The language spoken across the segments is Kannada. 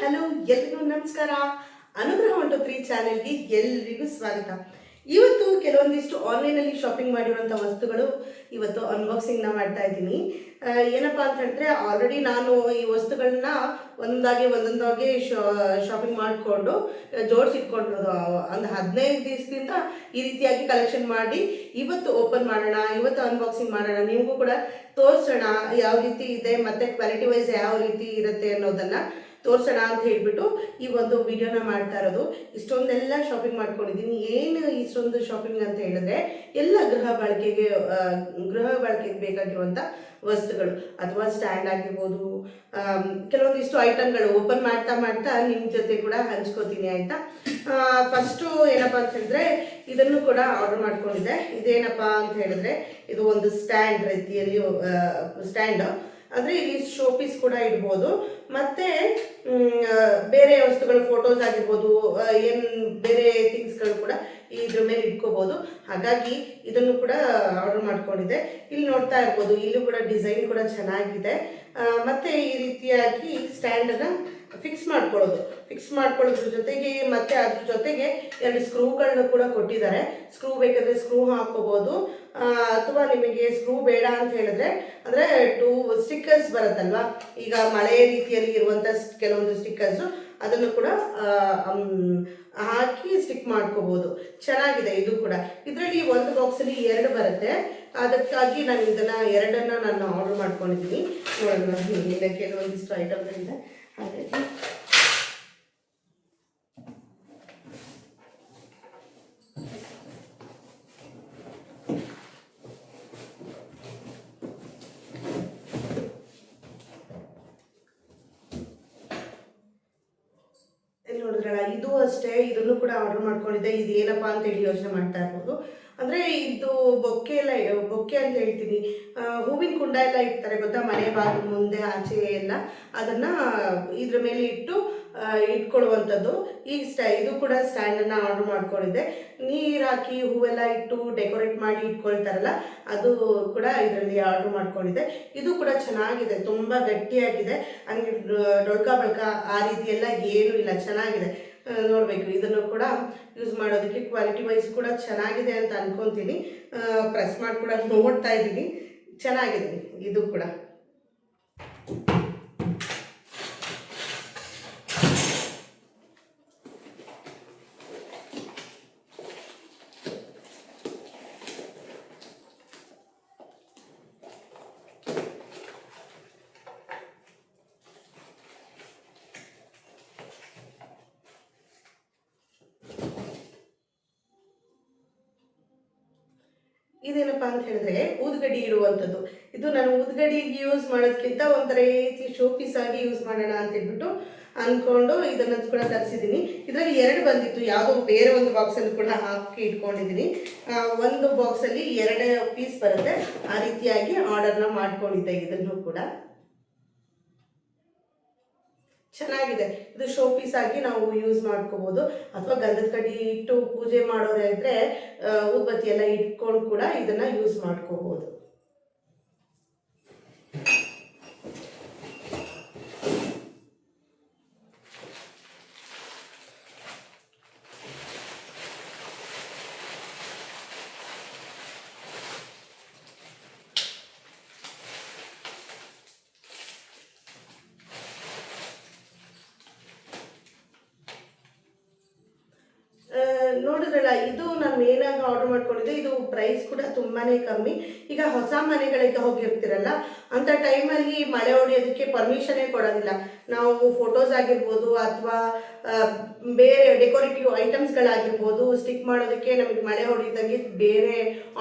ಹಲೋ, ಎಲ್ರಿಗೂ ನಮಸ್ಕಾರ. ಅನುಗ್ರಹ 123 ಚಾನೆಲ್ಗೆ ಎಲ್ರಿಗೂ ಸ್ವಾಗತ. ಇವತ್ತು ಕೆಲವೊಂದಿಷ್ಟು ಆನ್ಲೈನಲ್ಲಿ ಶಾಪಿಂಗ್ ಮಾಡಿರುವಂಥ ವಸ್ತುಗಳು ಇವತ್ತು ಅನ್ಬಾಕ್ಸಿಂಗ್ನ ಮಾಡ್ತಾ ಇದ್ದೀನಿ. ಏನಪ್ಪ ಅಂತ ಹೇಳಿದ್ರೆ, ಆಲ್ರೆಡಿ ನಾನು ಈ ವಸ್ತುಗಳನ್ನ ಒಂದೊಂದಾಗಿ ಶಾಪಿಂಗ್ ಮಾಡಿಕೊಂಡು ಜೋಡಿಸಿಟ್ಕೊಂಡಿರೋದು. ಒಂದು 15 ದಿವಸದಿಂದ ಈ ರೀತಿಯಾಗಿ ಕಲೆಕ್ಷನ್ ಮಾಡಿ ಇವತ್ತು ಓಪನ್ ಮಾಡೋಣ, ಇವತ್ತು ಅನ್ಬಾಕ್ಸಿಂಗ್ ಮಾಡೋಣ, ನಿಮಗೂ ಕೂಡ ತೋರಿಸೋಣ ಯಾವ ರೀತಿ ಇದೆ ಮತ್ತು ಕ್ವಾಲಿಟಿ ವೈಸ್ ಯಾವ ರೀತಿ ಇರುತ್ತೆ ಅನ್ನೋದನ್ನು ತೋರಿಸೋಣ ಅಂತ ಹೇಳ್ಬಿಟ್ಟು ಈ ಒಂದು ವಿಡಿಯೋನ ಮಾಡ್ತಾ ಇರೋದು. ಇಷ್ಟೊಂದೆಲ್ಲ ಶಾಪಿಂಗ್ ಮಾಡ್ಕೊಂಡಿದ್ದೀನಿ. ಏನು ಇಷ್ಟೊಂದು ಶಾಪಿಂಗ್ ಅಂತ ಹೇಳಿದ್ರೆ, ಎಲ್ಲ ಗೃಹ ಬಳಕೆಗೆ ಬೇಕಾಗಿರುವಂಥ ವಸ್ತುಗಳು ಅಥವಾ ಸ್ಟ್ಯಾಂಡ್ ಆಗಿರ್ಬೋದು, ಕೆಲವೊಂದಿಷ್ಟು ಐಟಮ್ಗಳು ಓಪನ್ ಮಾಡ್ತಾ ನಿಮ್ಮ ಜೊತೆ ಕೂಡ ಹಂಚ್ಕೋತೀನಿ, ಆಯಿತಾ. ಫಸ್ಟು ಏನಪ್ಪ ಅಂತ ಹೇಳಿದ್ರೆ, ಇದನ್ನು ಕೂಡ ಆರ್ಡರ್ ಮಾಡ್ಕೊಂಡಿದ್ದೆ. ಇದೇನಪ್ಪ ಅಂತ ಹೇಳಿದ್ರೆ, ಇದು ಒಂದು ಸ್ಟ್ಯಾಂಡ್ ರೀತಿಯಲ್ಲಿ ಸ್ಟ್ಯಾಂಡ್ ಅಂದರೆ ಇಲ್ಲಿ ಶೋ ಪೀಸ್ ಕೂಡ ಇಡ್ಬೋದು, ಮತ್ತು ಬೇರೆ ವಸ್ತುಗಳು ಫೋಟೋಸ್ ಆಗಿರ್ಬೋದು, ಏನು ಬೇರೆ ಥಿಂಗ್ಸ್ಗಳು ಕೂಡ ಇದ್ರ ಮೇಲೆ ಇಟ್ಕೋಬೋದು. ಹಾಗಾಗಿ ಇದನ್ನು ಕೂಡ ಆರ್ಡರ್ ಮಾಡ್ಕೊಂಡಿದ್ದೆ. ಇಲ್ಲಿ ನೋಡ್ತಾ ಇರ್ಬೋದು, ಇಲ್ಲೂ ಕೂಡ ಡಿಸೈನ್ ಕೂಡ ಚೆನ್ನಾಗಿದೆ. ಮತ್ತು ಈ ರೀತಿಯಾಗಿ ಸ್ಟ್ಯಾಂಡನ್ನು ಫಿಕ್ಸ್ ಮಾಡ್ಕೊಳ್ಳೋದ್ರ ಜೊತೆಗೆ ಮತ್ತು ಅದ್ರ ಜೊತೆಗೆ 2 ಸ್ಕ್ರೂಗಳನ್ನ ಕೂಡ ಕೊಟ್ಟಿದ್ದಾರೆ. ಸ್ಕ್ರೂ ಬೇಕಾದರೆ ಸ್ಕ್ರೂ ಹಾಕೋಬೋದು, ಅಥವಾ ನಿಮಗೆ ಸ್ಕ್ರೂ ಬೇಡ ಅಂತ ಹೇಳಿದ್ರೆ ಅಂದರೆ 2 ಸ್ಟಿಕ್ಕರ್ಸ್ ಬರುತ್ತಲ್ವ, ಈಗ ಮಳೆ ರೀತಿಯಲ್ಲಿ ಇರುವಂಥ ಕೆಲವೊಂದು ಸ್ಟಿಕ್ಕರ್ಸು, ಅದನ್ನು ಕೂಡ ಹಾಕಿ ಸ್ಟಿಕ್ ಮಾಡ್ಕೋಬೋದು. ಚೆನ್ನಾಗಿದೆ ಇದು ಕೂಡ. ಇದರಲ್ಲಿ ಒಂದು ಬಾಕ್ಸಲ್ಲಿ 2 ಬರುತ್ತೆ, ಅದಕ್ಕಾಗಿ ನಾನು ಇದನ್ನು ನಾನು ಆರ್ಡರ್ ಮಾಡ್ಕೊಂಡಿದ್ದೀನಿ. ನೋಡೋಣ, ಕೆಲವೊಂದಿಷ್ಟು ಐಟಮ್ಗಳಿದೆ. ಹಾಗಾಗಿ ನೋಡಿದ್ರಲ್ಲ, ಇದು ಅಷ್ಟೇ, ಇದನ್ನು ಕೂಡ ಆರ್ಡರ್ ಮಾಡ್ಕೊಂಡಿದ್ದೆ. ಇದು ಏನಪ್ಪ ಅಂತ ಹೇಳಿ ಯೋಚನೆ ಮಾಡ್ತಾ ಇರ್ಬೋದು. ಅಂದರೆ ಇದು ಬೊಕ್ಕೆ ಅಂತ ಹೇಳ್ತೀನಿ, ಹೂವಿನ ಕುಂಡ ಎಲ್ಲ ಇಡ್ತಾರೆ ಗೊತ್ತಾ, ಮನೆ ಬಾಗಿಲು ಮುಂದೆ ಆಚೆ ಎಲ್ಲ, ಅದನ್ನು ಇದ್ರ ಮೇಲೆ ಇಟ್ಕೊಳ್ಳುವಂಥದ್ದು. ಇದು ಕೂಡ ಸ್ಟ್ಯಾಂಡನ್ನು ಆರ್ಡರ್ ಮಾಡ್ಕೊಂಡಿದ್ದೆ. ನೀರು ಹಾಕಿ ಹೂವೆಲ್ಲ ಇಟ್ಟು ಡೆಕೋರೇಟ್ ಮಾಡಿ ಇಟ್ಕೊಳ್ತಾರಲ್ಲ, ಅದು ಕೂಡ ಇದರಲ್ಲಿ ಆರ್ಡರ್ ಮಾಡ್ಕೊಂಡಿದ್ದೆ. ಇದು ಕೂಡ ಚೆನ್ನಾಗಿದೆ, ತುಂಬ ಗಟ್ಟಿಯಾಗಿದೆ, ಹಂಗೆ ಡೊಳ್ಕ ಬಳ್ಕ ಆ ರೀತಿ ಎಲ್ಲ ಏನೂ ಇಲ್ಲ, ಚೆನ್ನಾಗಿದೆ. ನೋಡಬೇಕು, ಇದನ್ನು ಕೂಡ ಯೂಸ್ ಮಾಡೋದಕ್ಕೆ ಕ್ವಾಲಿಟಿ ವೈಸ್ ಕೂಡ ಚೆನ್ನಾಗಿದೆ ಅಂತ ಅನ್ಕೊತೀನಿ. ಪ್ರೆಸ್ ಮಾಡಿ ಕೂಡ ನೋಡ್ತಾ ಇದ್ದೀನಿ, ಚೆನ್ನಾಗಿದೆ ಇದು ಕೂಡ. ಇದೇನಪ್ಪ ಅಂತ ಹೇಳಿದ್ರೆ, ಊದುಗಡ್ಡಿ ಇಡುವಂಥದ್ದು. ಇದು ನಾನು ಊದುಗಡ್ಡಿಗೆ ಯೂಸ್ ಮಾಡೋದಕ್ಕಿಂತ ಒಂಥರ ರೀತಿ ಶೋ ಪೀಸ್ ಆಗಿ ಯೂಸ್ ಮಾಡೋಣ ಅಂತ ಹೇಳ್ಬಿಟ್ಟು ಅಂದ್ಕೊಂಡು ಇದನ್ನು ಕೂಡ ತರಿಸಿದ್ದೀನಿ. ಇದರಲ್ಲಿ 2 ಬಂದಿತ್ತು, ಯಾವುದೋ ಬೇರೆ ಒಂದು ಬಾಕ್ಸಲ್ಲಿ ಕೂಡ ಹಾಕಿ ಇಟ್ಕೊಂಡಿದ್ದೀನಿ. ಒಂದು ಬಾಕ್ಸಲ್ಲಿ 2 ಪೀಸ್ ಬರುತ್ತೆ, ಆ ರೀತಿಯಾಗಿ ಆರ್ಡರ್ನ ಮಾಡ್ಕೊಂಡಿದ್ದೆ. ಇದನ್ನು ಕೂಡ ಚೆನ್ನಾಗಿದೆ. ಇದು ಶೋ ಪೀಸ್ ಆಗಿ ನಾವು ಯೂಸ್ ಮಾಡ್ಕೋಬೋದು, ಅಥವಾ ಗಂಧದ ಕಡ್ಡಿ ಇಟ್ಟು ಪೂಜೆ ಮಾಡೋರೆ ಇದ್ದರೆ ಊದ್ಬತ್ತಿ ಎಲ್ಲ ಇಟ್ಕೊಂಡು ಕೂಡ ಇದನ್ನು ಯೂಸ್ ಮಾಡ್ಕೋಬೋದು. ನೋಡಿದ್ರಲ್ಲ, ಇದು ನಾನು ಏನಾಗ ಆರ್ಡರ್ ಮಾಡ್ಕೊಂಡಿದ್ದೆ. ಇದು ಪ್ರೈಸ್ ಕೂಡ ತುಂಬಾ ಕಮ್ಮಿ. ಈಗ ಹೊಸ ಮನೆಗಳಿಗೆ ಹೋಗಿರ್ತೀರಲ್ಲ, ಅಂಥ ಟೈಮಲ್ಲಿ ಮಳೆ ಹೊಡೆಯೋದಕ್ಕೆ ಪರ್ಮಿಷನ್ನೇ ಕೊಡೋದಿಲ್ಲ. ನಾವು ಫೋಟೋಸ್ ಆಗಿರ್ಬೋದು ಅಥವಾ ಬೇರೆ ಡೆಕೋರೇಟಿವ್ ಐಟಮ್ಸ್ಗಳಾಗಿರ್ಬೋದು ಸ್ಟಿಕ್ ಮಾಡೋದಕ್ಕೆ ನಮಗೆ ಮಳೆ ಹೊಡೆಯೋದಾಗಿ ಬೇರೆ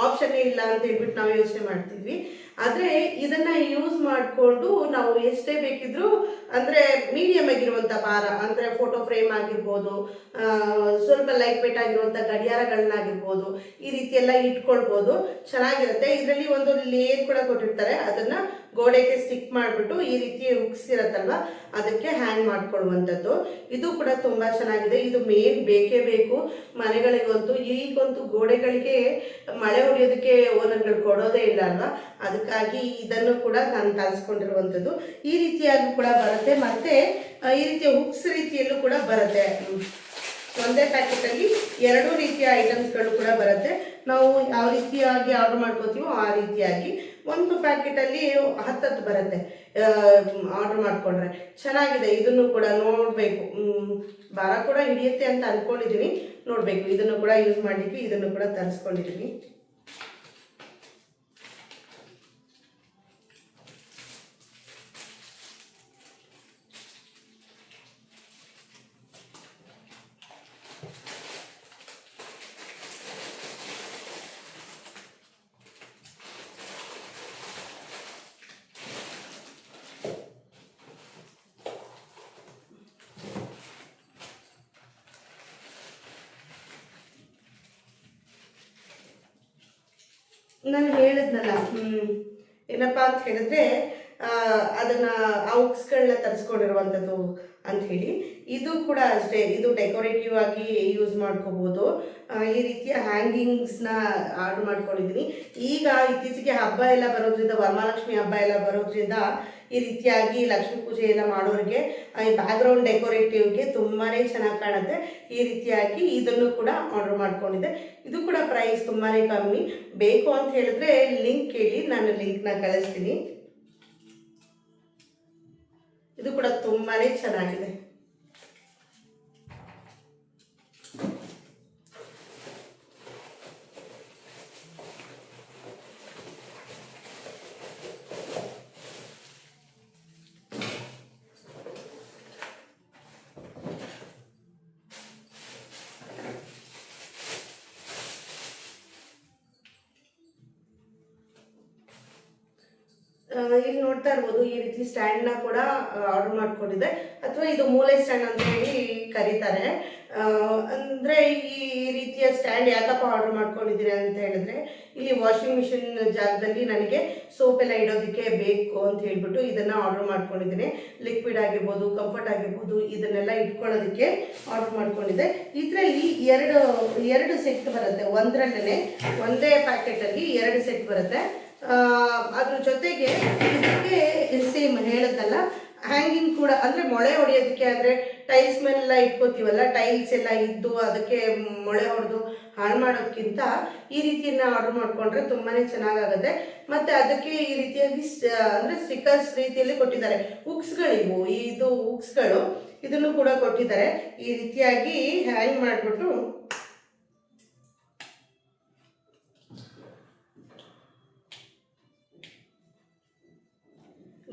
ಆಪ್ಷನ್ನೇ ಇಲ್ಲ ಅಂತ ಹೇಳ್ಬಿಟ್ಟು ನಾವು ಯೋಚನೆ ಮಾಡ್ತಿದ್ವಿ. ಆದರೆ ಇದನ್ನು ಯೂಸ್ ಮಾಡಿಕೊಂಡು ನಾವು ಎಷ್ಟೇ ಬೇಕಿದ್ರೂ, ಅಂದರೆ ಮೀಡಿಯಮ್ ಆಗಿರುವಂಥ ಭಾರ, ಅಂದರೆ ಫೋಟೋ ಫ್ರೇಮ್ ಆಗಿರ್ಬೋದು, ಸ್ವಲ್ಪ ಲೈಟ್ ವೇಟ್ ಆಗಿರುವಂಥ ಗಡಿಯಾರಗಳನ್ನಾಗಿರ್ಬೋದು, ಈ ರೀತಿ ಎಲ್ಲ ಇಟ್ಕೊಳ್ಬೋದು, ಚೆನ್ನಾಗಿರುತ್ತೆ. ಇದರಲ್ಲಿ ಒಂದು ಲೇಯರ್ ಕೂಡ ಕೊಟ್ಟಿರ್ತಾರೆ, ಅದನ್ನು ಗೋಡೆಗೆ ಸ್ಟಿಕ್ ಮಾಡಿಬಿಟ್ಟು ಈ ರೀತಿ ಹುಕ್ಸ್ ಇರುತ್ತಲ್ವ, ಅದಕ್ಕೆ ಹ್ಯಾಂಗ್ ಮಾಡ್ಕೊಳ್ಳುವಂಥದ್ದು. ಇದು ಕೂಡ ತುಂಬ ಚೆನ್ನಾಗಿದೆ. ಇದು ಮೇನ್ ಬೇಕೇ ಬೇಕು ಮನೆಗಳಿಗಂತೂ. ಈಗಂತೂ ಗೋಡೆಗಳಿಗೆ ಮಳೆ ಹೊಡೆಯೋದಕ್ಕೆ ಓನರ್ಗಳು ಕೊಡೋದೇ ಇಲ್ಲ ಅಲ್ವಾ, ಅದಕ್ಕಾಗಿ ಇದನ್ನು ಕೂಡ ನಾನು ತರಿಸ್ಕೊಂಡಿರುವಂಥದ್ದು. ಈ ರೀತಿಯಾಗಿ ಕೂಡ ಬರುತ್ತೆ. ಬರುತ್ತೆ. ಮತ್ತು ಈ ರೀತಿಯ ಹುಕ್ಸ್ ರೀತಿಯಲ್ಲೂ ಕೂಡ ಬರುತ್ತೆ. ಒಂದೇ ಪ್ಯಾಕೆಟಲ್ಲಿ 2 ರೀತಿಯ ಐಟಮ್ಸ್ಗಳು ಕೂಡ ಬರುತ್ತೆ. ನಾವು ಯಾವ ರೀತಿಯಾಗಿ ಆರ್ಡ್ರ್ ಮಾಡ್ಕೋತೀವೋ ಆ ರೀತಿಯಾಗಿ ಒಂದು ಪ್ಯಾಕೆಟಲ್ಲಿ 10 ಬರುತ್ತೆ ಆರ್ಡ್ರ್ ಮಾಡಿಕೊಂಡ್ರೆ. ಚೆನ್ನಾಗಿದೆ. ಇದನ್ನು ಕೂಡ ನೋಡಬೇಕು, ಭಾರ ಕೂಡ ಹಿಡಿಯುತ್ತೆ ಅಂತ ಅಂದ್ಕೊಂಡಿದ್ದೀನಿ. ನೋಡಬೇಕು, ಇದನ್ನು ಕೂಡ ಯೂಸ್ ಮಾಡಲಿಕ್ಕೆ ಇದನ್ನು ಕೂಡ ತರಿಸ್ಕೊಂಡಿದ್ದೀನಿ. ನಾನು ಹೇಳಿದ್ನಲ್ಲ, ಏನಪ್ಪ ಅಂತ ಹೇಳಿದ್ರೆ ಅದನ್ನು ಆ ಹುಕ್ಸ್ಗಳನ್ನ ತರಿಸ್ಕೊಂಡಿರುವಂಥದ್ದು ಅಂತ ಹೇಳಿ. ಇದು ಕೂಡ ಅಷ್ಟೇ, ಇದು ಡೆಕೋರೇಟಿವ್ ಆಗಿ ಯೂಸ್ ಮಾಡ್ಕೋಬೋದು. ಈ ರೀತಿಯ ಹ್ಯಾಂಗಿಂಗ್ಸ್ನ ಆರ್ಡ್ರ್ ಮಾಡ್ಕೊಂಡಿದ್ದೀನಿ. ಈಗ ಇತ್ತೀಚೆಗೆ ಹಬ್ಬ ಎಲ್ಲ ಬರೋದ್ರಿಂದ, ವರಮಹಾಲಕ್ಷ್ಮಿ ಹಬ್ಬ ಎಲ್ಲ ಬರೋದ್ರಿಂದ ಈ ರೀತಿಯಾಗಿ ಲಕ್ಷ್ಮೀ ಪೂಜೆ ಎಲ್ಲ ಮಾಡೋರಿಗೆ ಈ ಬ್ಯಾಕ್ಗ್ರೌಂಡ್ ಡೆಕೋರೇಟಿವ್ಗೆ ತುಂಬಾ ಚೆನ್ನಾಗಿ ಕಾಣುತ್ತೆ. ಈ ರೀತಿಯಾಗಿ ಇದನ್ನು ಕೂಡ ಆರ್ಡ್ರ್ ಮಾಡ್ಕೊಂಡಿದ್ದೆ. ಇದು ಕೂಡ ಪ್ರೈಸ್ ತುಂಬಾ ಕಮ್ಮಿ. ಬೇಕು ಅಂತ ಹೇಳಿದ್ರೆ ಲಿಂಕ್ ಕೇಳಿ, ನಾನು ಲಿಂಕ್ನ ಕಳಿಸ್ತೀನಿ. ಇದು ಕೂಡ ತುಂಬಾ ಚೆನ್ನಾಗಿದೆ. ಇಲ್ಲಿ ನೋಡ್ತಾ ಇರ್ಬೋದು, ಈ ರೀತಿ ಸ್ಟ್ಯಾಂಡ್ನ ಕೂಡ ಆರ್ಡರ್ ಮಾಡ್ಕೊಂಡಿದ್ದೆ, ಅಥವಾ ಇದು ಮೂಲೆ ಸ್ಟ್ಯಾಂಡ್ ಅಂತ ಹೇಳಿ ಕರೀತಾರೆ. ಅಂದರೆ ಈ ರೀತಿಯ ಸ್ಟ್ಯಾಂಡ್ ಯಾಕಪ್ಪ ಆರ್ಡರ್ ಮಾಡ್ಕೊಂಡಿದ್ದೀರಿ ಅಂತ ಹೇಳಿದ್ರೆ, ಇಲ್ಲಿ ವಾಷಿಂಗ್ ಮಿಷಿನ್ ಜಾಗದಲ್ಲಿ ನನಗೆ ಸೋಪ್ ಎಲ್ಲ ಇಡೋದಕ್ಕೆ ಬೇಕು ಅಂತ ಹೇಳ್ಬಿಟ್ಟು ಇದನ್ನು ಆರ್ಡರ್ ಮಾಡ್ಕೊಂಡಿದ್ದೀನಿ. ಲಿಕ್ವಿಡ್ ಆಗಿರ್ಬೋದು, ಕಂಫರ್ಟ್ ಆಗಿರ್ಬೋದು, ಇದನ್ನೆಲ್ಲ ಇಟ್ಕೊಳ್ಳೋದಕ್ಕೆ ಆರ್ಡರ್ ಮಾಡ್ಕೊಂಡಿದ್ದೆ. ಇದರಲ್ಲಿ ಎರಡು ಸೆಟ್ ಬರುತ್ತೆ. ಒಂದೇ ಪ್ಯಾಕೆಟಲ್ಲಿ 2 ಸೆಟ್ ಬರುತ್ತೆ. ಅದ್ರ ಜೊತೆಗೆ ಇದಕ್ಕೆ ಸೇಮ್ ಹೇಳೋದಲ್ಲ, ಹ್ಯಾಂಗಿಂಗ್ ಕೂಡ, ಅಂದರೆ ಮೊಳೆ ಹೊಡೆಯೋದಕ್ಕೆ, ಆದರೆ ಟೈಲ್ಸ್ ಮೇಲೆಲ್ಲ ಇಟ್ಕೋತೀವಲ್ಲ, ಟೈಲ್ಸ್ ಎಲ್ಲ ಇದ್ದು ಅದಕ್ಕೆ ಮೊಳೆ ಹೊಡೆದು ಹಾಳು ಮಾಡೋದಕ್ಕಿಂತ ಈ ರೀತಿಯನ್ನು ಆರ್ಡರ್ ಮಾಡಿಕೊಂಡ್ರೆ ತುಂಬಾ ಚೆನ್ನಾಗಾಗುತ್ತೆ. ಮತ್ತು ಅದಕ್ಕೆ ಈ ರೀತಿಯಾಗಿ ಅಂದರೆ ಸ್ಟಿಕ್ಕರ್ಸ್ ರೀತಿಯಲ್ಲಿ ಕೊಟ್ಟಿದ್ದಾರೆ. ಹುಕ್ಸ್ಗಳಿವು, ಇದು ಹುಕ್ಸ್ಗಳು, ಇದನ್ನು ಕೂಡ ಕೊಟ್ಟಿದ್ದಾರೆ. ಈ ರೀತಿಯಾಗಿ ಹ್ಯಾಂಗ್ ಮಾಡಿಬಿಟ್ಟು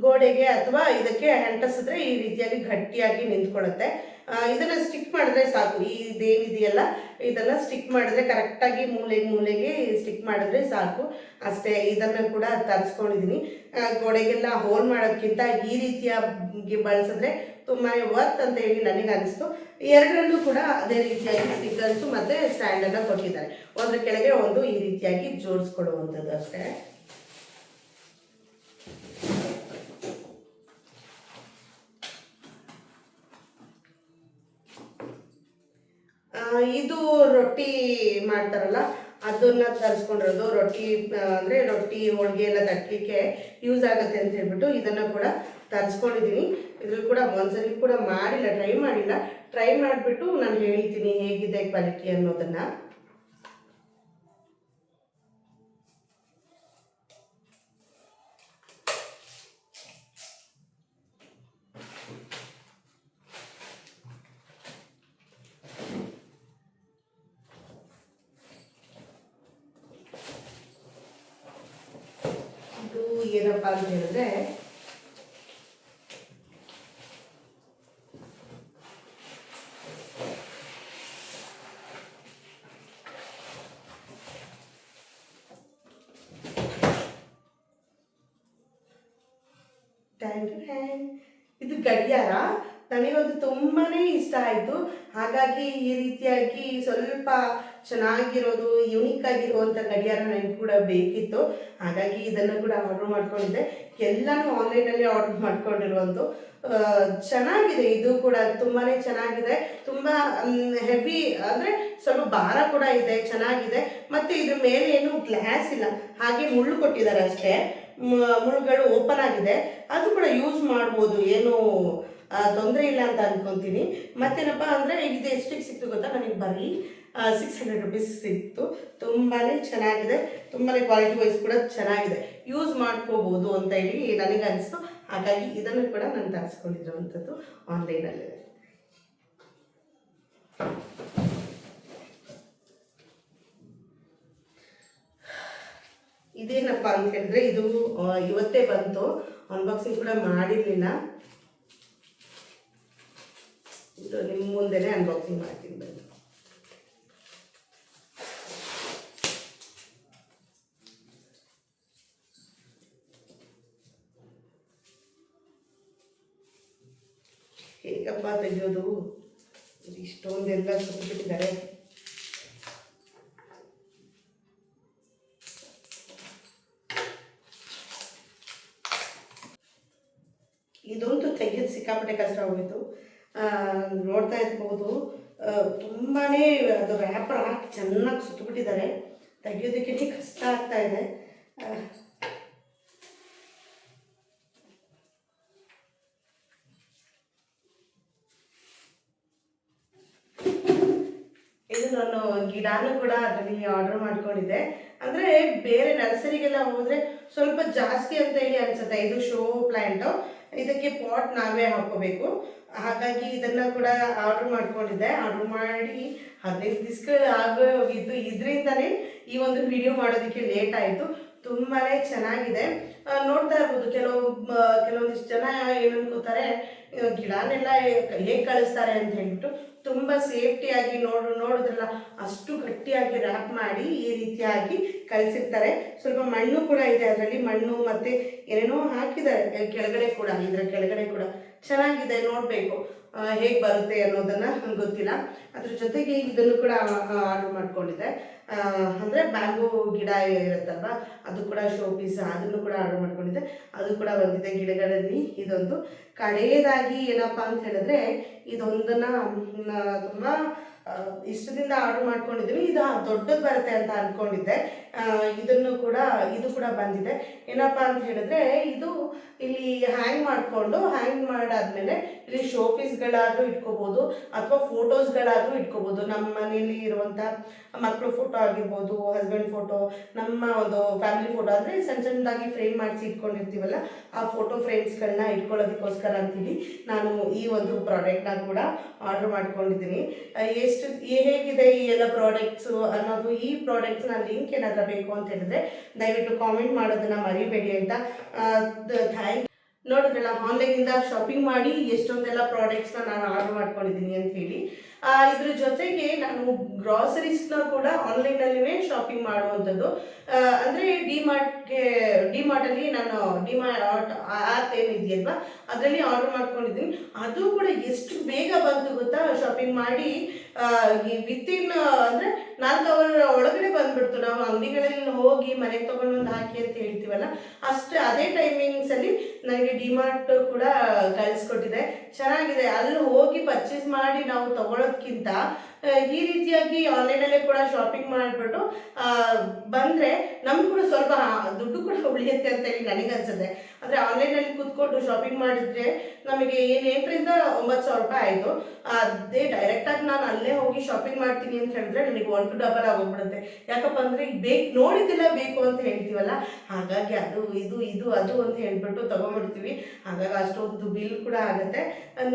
ಗೋಡೆಗೆ ಅಥವಾ ಇದಕ್ಕೆ ಅಂಟಿಸಿದ್ರೆ ಈ ರೀತಿಯಾಗಿ ಗಟ್ಟಿಯಾಗಿ ನಿಂತ್ಕೊಳ್ಳುತ್ತೆ. ಇದನ್ನು ಸ್ಟಿಕ್ ಮಾಡಿದ್ರೆ ಸಾಕು. ಇದೇನಿದೆಯಲ್ಲ ಇದೆಲ್ಲ ಸ್ಟಿಕ್ ಮಾಡಿದ್ರೆ ಕರೆಕ್ಟಾಗಿ ಮೂಲೆಗೆ ಸ್ಟಿಕ್ ಮಾಡಿದ್ರೆ ಸಾಕು ಅಷ್ಟೇ. ಇದನ್ನು ಕೂಡ ತರಿಸ್ಕೊಂಡಿದ್ದೀನಿ. ಗೋಡೆಗೆಲ್ಲ ಹೋಲ್ ಮಾಡೋದಕ್ಕಿಂತ ಈ ರೀತಿಯಾಗಿ ಬಳಸಿದ್ರೆ ತುಂಬಾ ವರ್ತ್ ಅಂತ ಹೇಳಿ ನನಗೆ ಅನಿಸ್ತು. 2ರಲ್ಲೂ ಕೂಡ ಅದೇ ರೀತಿಯಾಗಿ ಸ್ಟಿಕ್ಕರ್ಸು ಮತ್ತು ಸ್ಟ್ಯಾಂಡನ್ನು ಕೊಟ್ಟಿದ್ದಾರೆ. ಒಂದ್ರ ಕೆಳಗೆ ಒಂದು ಈ ರೀತಿಯಾಗಿ ಜೋಡಿಸ್ಕೊಡುವಂಥದ್ದು ಅಷ್ಟೇ. ಇದು ರೊಟ್ಟಿ ಮಾಡ್ತಾರಲ್ಲ ಅದನ್ನು ತರಿಸ್ಕೊಂಡಿರೋದು. ರೊಟ್ಟಿ ಹೋಳಿಗೆ ಎಲ್ಲ ತಟ್ಟಲಿಕ್ಕೆ ಯೂಸ್ ಆಗುತ್ತೆ ಅಂತ ಹೇಳ್ಬಿಟ್ಟು ಇದನ್ನು ಕೂಡ ತರಿಸ್ಕೊಂಡಿದ್ದೀನಿ. ಇದ್ರಲ್ಲಿ ಕೂಡ ಒಂದ್ಸರಿ ಕೂಡ ಟ್ರೈ ಮಾಡಿಬಿಟ್ಟು ನಾನು ಹೇಳ್ತೀನಿ ಹೇಗಿದೆ ಕ್ವಾಲಿಟಿ ಅನ್ನೋದನ್ನು. ಏನಪ್ಪ ಅಂತ ಹೇಳಿದ್ರೆ, ಇದು ಗಡಿಯಾರ. ನನಗಂತೂ ತುಂಬಾ ಇಷ್ಟ ಆಯಿತು. ಹಾಗಾಗಿ ಈ ರೀತಿಯಾಗಿ ಸ್ವಲ್ಪ ಚೆನ್ನಾಗಿರೋದು, ಯುನೀಕ್ ಆಗಿರುವಂಥ ಗಡಿಯಾರ ನನಗೆ ಕೂಡ ಬೇಕಿತ್ತು. ಹಾಗಾಗಿ ಇದನ್ನು ಕೂಡ ಆರ್ಡ್ರ್ ಮಾಡ್ಕೊಂಡಿದ್ದೆ. ಎಲ್ಲನೂ ಆನ್ಲೈನಲ್ಲಿ ಆರ್ಡ್ರ್ ಮಾಡ್ಕೊಂಡಿರುವಂಥದ್ದು. ಚೆನ್ನಾಗಿದೆ. ಇದು ಕೂಡ ತುಂಬಾ ಚೆನ್ನಾಗಿದೆ. ತುಂಬ ಹೆವಿ, ಅಂದರೆ ಸ್ವಲ್ಪ ಭಾರ ಕೂಡ ಇದೆ, ಚೆನ್ನಾಗಿದೆ. ಮತ್ತು ಇದ್ರ ಮೇಲೆ ಏನು ಗ್ಲಾಸ್ ಇಲ್ಲ, ಹಾಗೆ ಮುಳ್ಳು ಕೊಟ್ಟಿದ್ದಾರೆ ಅಷ್ಟೇ. ಮುಳುಗಳು ಓಪನ್ ಆಗಿದೆ, ಅದು ಕೂಡ ಯೂಸ್ ಮಾಡ್ಬೋದು, ಏನು ತೊಂದರೆ ಇಲ್ಲ ಅಂತ ಅನ್ಕೊತೀನಿ. ಮತ್ತೇನಪ್ಪ ಅಂದರೆ ಇದು ಎಷ್ಟಿಗೆ ಸಿಕ್ತು ಗೊತ್ತಾ, ನನಗೆ ಬರೀ 600 ರುಪೀಸ್ ಸಿಕ್ತು. ತುಂಬಾ ಚೆನ್ನಾಗಿದೆ, ತುಂಬಾ ಕ್ವಾಲಿಟಿ ವೈಸ್ ಕೂಡ ಚೆನ್ನಾಗಿದೆ, ಯೂಸ್ ಮಾಡ್ಕೋಬೋದು ಅಂತ ಹೇಳಿ ನನಗೆ ಅನಿಸ್ತು. ಹಾಗಾಗಿ ಇದನ್ನು ಕೂಡ ನಾನು ತರಿಸ್ಕೊಂಡಿರುವಂಥದ್ದು ಆನ್ಲೈನಲ್ಲಿ. ಇದೇನಪ್ಪ ಅಂತ ಹೇಳಿದ್ರೆ, ಇದು ಇವತ್ತೇ ಬಂತು, ಅನ್ಬಾಕ್ಸಿಂಗ್ ಕೂಡ ಮಾಡಿರಲಿಲ್ಲ. ಇದು ನಿಮ್ಮ ಮುಂದೆನೇ ಅನ್ಬಾಕ್ಸಿಂಗ್ ಮಾಡ್ತೀನಿ ಬಂದು. ಹೇಗಪ್ಪ ತೆಗೆಯೋದು, ಇಷ್ಟೊಂದೆಲ್ಲ ಸುತ್ತಿಬಿಟ್ಟಿದ್ದಾರೆ. ಇದಂತೂ ತೆಗೆಯೋದು ಸಿಕ್ಕಾಪಟ್ಟೆ ಕಷ್ಟ ಹೋಗಿತ್ತು. ನೋಡ್ತಾ ಇರ್ಬೋದು, ತುಂಬಾ ಅದು ರ್ಯಾಪರ್ ಹಾಕಿ ಚೆನ್ನಾಗಿ ಸುತ್ತಬಿಟ್ಟಿದ್ದಾರೆ, ತೆಗಿಯೋದಕ್ಕೆ ಕಷ್ಟ ಆಗ್ತಾ ಇದೆ. ಇದು ನಾನು ಗಿಡನೂ ಕೂಡ ಅದರಲ್ಲಿ ಆರ್ಡರ್ ಮಾಡ್ಕೊಂಡಿದ್ದೆ. ಅಂದರೆ ಬೇರೆ ನರ್ಸರಿಗೆಲ್ಲ ಹೋದರೆ ಸ್ವಲ್ಪ ಜಾಸ್ತಿ ಅಂತ ಹೇಳಿ ಅನಿಸುತ್ತೆ. ಇದು ಶೋ ಪ್ಲ್ಯಾಂಟು, ಇದಕ್ಕೆ ಪಾಟ್ ನಾವೇ ಹಾಕೋಬೇಕು. ಹಾಗಾಗಿ ಇದನ್ನು ಕೂಡ ಆರ್ಡರ್ ಮಾಡ್ಕೊಂಡಿದ್ದೆ. ಆರ್ಡರ್ ಮಾಡಿ 15 ದಿವಸಗಳು ಆಗೋಗಿತ್ತು. ಇದರಿಂದನೇ ಈ ಒಂದು ವಿಡಿಯೋ ಮಾಡೋದಕ್ಕೆ ಲೇಟ್ ಆಯಿತು. ತುಂಬಾ ಚೆನ್ನಾಗಿದೆ. ನೋಡ್ತಾ ಇರ್ಬೋದು, ಕೆಲವೊಂದಿಷ್ಟು ಜನ ಏನು ಅನ್ಕೋತಾರೆ, ಗಿಡನೆಲ್ಲ ಹೇಗೆ ಕಳಿಸ್ತಾರೆ ಅಂತ ಹೇಳ್ಬಿಟ್ಟು. ತುಂಬ ಸೇಫ್ಟಿಯಾಗಿ ನೋಡಿದ್ರಲ್ಲ, ಅಷ್ಟು ಗಟ್ಟಿಯಾಗಿ ರ್ಯಾಪ್ ಮಾಡಿ ಈ ರೀತಿಯಾಗಿ ಕಳಿಸಿರ್ತಾರೆ. ಸ್ವಲ್ಪ ಮಣ್ಣು ಕೂಡ ಇದೆ ಅದರಲ್ಲಿ, ಮಣ್ಣು ಮತ್ತು ಏನೇನೋ ಹಾಕಿದ್ದಾರೆ ಕೆಳಗಡೆ ಕೂಡ. ಇದರ ಕೆಳಗಡೆ ಕೂಡ ಚೆನ್ನಾಗಿದೆ, ನೋಡಬೇಕು ಹೇಗೆ ಬರುತ್ತೆ ಅನ್ನೋದನ್ನು ಗೊತ್ತಿಲ್ಲ. ಅದ್ರ ಜೊತೆಗೆ ಇದನ್ನು ಕೂಡ ಆರ್ಡರ್ ಮಾಡ್ಕೊಂಡಿದ್ದೆ. ಅಂದರೆ ಬ್ಯಾಂಬೂ ಗಿಡ ಇರುತ್ತಲ್ವ, ಅದು ಕೂಡ ಶೋ ಪೀಸ್, ಅದನ್ನು ಕೂಡ ಆರ್ಡರ್ ಮಾಡ್ಕೊಂಡಿದ್ದೆ. ಅದು ಕೂಡ ಬಂದಿದೆ ಗಿಡಗಳಲ್ಲಿ. ಇದೊಂದು ಕಡೆಯದಾಗಿ ಏನಪ್ಪ ಅಂತ ಹೇಳಿದ್ರೆ, ಇದೊಂದನ್ನು ತುಂಬ ಇಷ್ಟದಿಂದ ಆರ್ಡರ್ ಮಾಡ್ಕೊಂಡಿದ್ದೀನಿ. ಇದು ದೊಡ್ಡದು ಬರುತ್ತೆ ಅಂತ ಅಂದ್ಕೊಂಡಿದ್ದೆ. ಇದು ಕೂಡ ಬಂದಿದೆ. ಏನಪ್ಪ ಅಂತ ಹೇಳಿದ್ರೆ, ಇದು ಇಲ್ಲಿ ಹ್ಯಾಂಗ್ ಮಾಡಾದ್ಮೇಲೆ ಇಲ್ಲಿ ಶೋ ಪೀಸ್ಗಳಾದರೂ ಇಟ್ಕೋಬೋದು, ಅಥವಾ ಫೋಟೋಸ್ಗಳಾದರೂ ಇಟ್ಕೋಬೋದು. ನಮ್ಮ ಮನೆಯಲ್ಲಿ ಇರುವಂಥ ಮಕ್ಕಳು ಫೋಟೋ ಆಗಿರ್ಬೋದು, ಹಸ್ಬೆಂಡ್ ಫೋಟೋ, ನಮ್ಮ ಒಂದು ಫ್ಯಾಮಿಲಿ ಫೋಟೋ, ಅಂದರೆ ಸಣ್ಣದಾಗಿ ಫ್ರೇಮ್ ಮಾಡಿಸಿ ಇಟ್ಕೊಂಡಿರ್ತೀವಲ್ಲ, ಆ ಫೋಟೋ ಫ್ರೇಮ್ಸ್ಗಳನ್ನ ಇಟ್ಕೊಳ್ಳೋದಕ್ಕೋಸ್ಕರ ಅಂತೀವಿ ನಾನು ಈ ಒಂದು ಪ್ರಾಡಕ್ಟ್ನ ಕೂಡ ಆರ್ಡರ್ ಮಾಡ್ಕೊಂಡಿದ್ದೀನಿ. ಹೇಗಿದೆ ಈ ಎಲ್ಲ ಪ್ರಾಡಕ್ಟ್ಸು ಅನ್ನೋದು, ಈ ಪ್ರಾಡಕ್ಟ್ಸ್ನ ಲಿಂಕ್ ಏನಾದರೂ ಬೇಕು ಅಂತ ಹೇಳಿದ್ರೆ ದಯವಿಟ್ಟು ಕಾಮೆಂಟ್ ಮಾಡೋದನ್ನು ಮರಿಬೇಡಿ ಆಯಿತಾ. ನೋಡಿದ್ರಲ್ಲ, ಆನ್ಲೈನಿಂದ ಶಾಪಿಂಗ್ ಮಾಡಿ ಎಷ್ಟೊಂದೆಲ್ಲ ಪ್ರಾಡಕ್ಟ್ಸ್ನ ನಾನು ಆರ್ಡರ್ ಮಾಡ್ಕೊಂಡಿದ್ದೀನಿ ಅಂತ ಹೇಳಿ. ಇದ್ರ ಜೊತೆಗೆ ನಾನು ಗ್ರಾಸರೀಸ್ನ ಕೂಡ ಆನ್ಲೈನಲ್ಲಿನೇ ಶಾಪಿಂಗ್ ಮಾಡುವಂಥದ್ದು. ಅಂದರೆ ಡಿಮಾರ್ಟಲ್ಲಿ ನಾನು ಡಿಮಾರ್ಟ್ ಆ್ಯಪ್ ಏನಿದೆಯಲ್ವ, ಅದರಲ್ಲಿ ಆರ್ಡರ್ ಮಾಡ್ಕೊಂಡಿದ್ದೀನಿ. ಅದು ಕೂಡ ಎಷ್ಟು ಬೇಗ ಬಂತು ಗೊತ್ತಾ, ಶಾಪಿಂಗ್ ಮಾಡಿ ವಿತಿನ್ ಅಂದರೆ 4 ಅವರ್ ಒಳಗಡೆ ಬಂದುಬಿಡ್ತು. ನಾವು ಅಂಗಡಿಗಳಲ್ಲಿ ಹೋಗಿ ಮನೆಗೆ ತೊಗೊಂಡು ಬಂದು ಹಾಕಿ ಅಂತ ಹೇಳ್ತೀವಲ್ಲ, ಅದೇ ಟೈಮಿಂಗ್ಸಲ್ಲಿ ನನಗೆ ಡಿಮಾರ್ಟ್ ಕೂಡ ಕಳಿಸ್ಕೊಟ್ಟಿದೆ. ಚೆನ್ನಾಗಿದೆ. ಅಲ್ಲಿ ಹೋಗಿ ಪರ್ಚೇಸ್ ಮಾಡಿ ನಾವು ತಗೊಳ್ಳೋದಕ್ಕಿಂತ ಈ ರೀತಿಯಾಗಿ ಆನ್ಲೈನಲ್ಲೇ ಕೂಡ ಶಾಪಿಂಗ್ ಮಾಡಿಬಿಟ್ಟು ಬಂದರೆ ನಮ್ಗೆ ಕೂಡ ಸ್ವಲ್ಪ ದುಡ್ಡು ಕೂಡ ಉಳಿಯುತ್ತೆ ಅಂತೇಳಿ ನನಗನ್ಸುತ್ತೆ. ಅಂದರೆ ಆನ್ಲೈನಲ್ಲಿ ಕೂತ್ಕೊಂಡು ಶಾಪಿಂಗ್ ಮಾಡಿದ್ರೆ ನಮಗೆ 8ರಿಂದ 9,000 ರೂಪಾಯಿ ಆಯಿತು. ಅದೇ ಡೈರೆಕ್ಟಾಗಿ ನಾನು ಅಲ್ಲೇ ಹೋಗಿ ಶಾಪಿಂಗ್ ಮಾಡ್ತೀನಿ ಅಂತ ಹೇಳಿದ್ರೆ ನನಗೆ 1 to ಡಬಲ್ ಆಗೋಗ್ಬಿಡುತ್ತೆ. ಯಾಕಪ್ಪ ಅಂದರೆ ಈಗ ನೋಡಿದ್ದೆಲ್ಲ ಬೇಕು ಅಂತ ಹೇಳ್ತೀವಲ್ಲ, ಹಾಗಾಗಿ ಅದು ಅಂತ ಹೇಳ್ಬಿಟ್ಟು ತೊಗೊಂಡ್ಬಿಡ್ತೀವಿ. ಹಾಗಾಗಿ ಅಷ್ಟೊಂದು ಬಿಲ್ ಕೂಡ ಆಗುತ್ತೆ.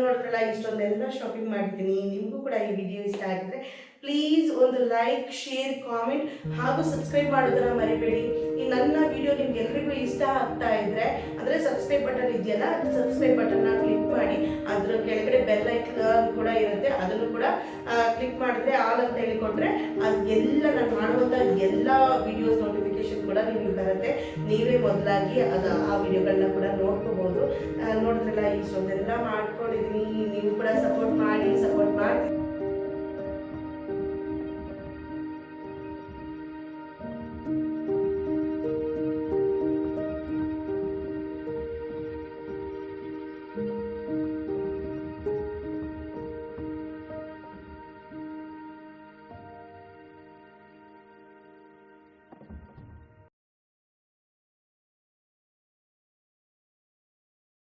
ನೋಡಿದ್ರಲ್ಲ, ಇಷ್ಟೊಂದೆಲ್ಲ ಶಾಪಿಂಗ್ ಮಾಡಿದ್ದೀನಿ. ನಿಮಗೂ ಕೂಡ ಈ ವಿಡಿಯೋ ಇಷ್ಟ ಆಗಿದ್ರೆ ಪ್ಲೀಸ್ ಒಂದು ಲೈಕ್, ಶೇರ್, ಕಾಮೆಂಟ್ ಹಾಗೂ ಸಬ್ಸ್ಕ್ರೈಬ್ ಮಾಡೋದನ್ನು ಮರಿಬೇಡಿ. ಈ ನನ್ನ ವಿಡಿಯೋ ನಿಮ್ಗೆಲ್ರಿಗೂ ಇಷ್ಟ ಆಗ್ತಾ ಇದ್ದರೆ, ಅಂದರೆ ಸಬ್ಸ್ಕ್ರೈಬ್ ಬಟನ್ ಇದೆಯಲ್ಲ, ಸಬ್ಸ್ಕ್ರೈಬ್ ಬಟನ್ನ ಕ್ಲಿಕ್ ಮಾಡಿ. ಅದರ ಕೆಳಗಡೆ ಬೆಲ್ ಐಕಾನ್ ಕೂಡ ಇರುತ್ತೆ, ಅದನ್ನು ಕೂಡ ಕ್ಲಿಕ್ ಮಾಡಿದ್ರೆ ಆಲ್ ಅಂತ ಹೇಳಿಕೊಟ್ರೆ ಅದೆಲ್ಲ ನಾನು ಮಾಡುವಂಥ ಎಲ್ಲ ವಿಡಿಯೋಸ್ ನೋಟಿಫಿಕೇಶನ್ ಕೂಡ ನಿಮಗೆ ಬರುತ್ತೆ. ನೀವೇ ಮೊದಲಾಗಿ ಆ ವಿಡಿಯೋಗಳನ್ನ ಕೂಡ ನೋಡ್ಕೋಬೋದು. ನೋಡಿದ್ರಲ್ಲ, ಇಷ್ಟೊಂದೆಲ್ಲ ಮಾಡ್ಕೊಂಡು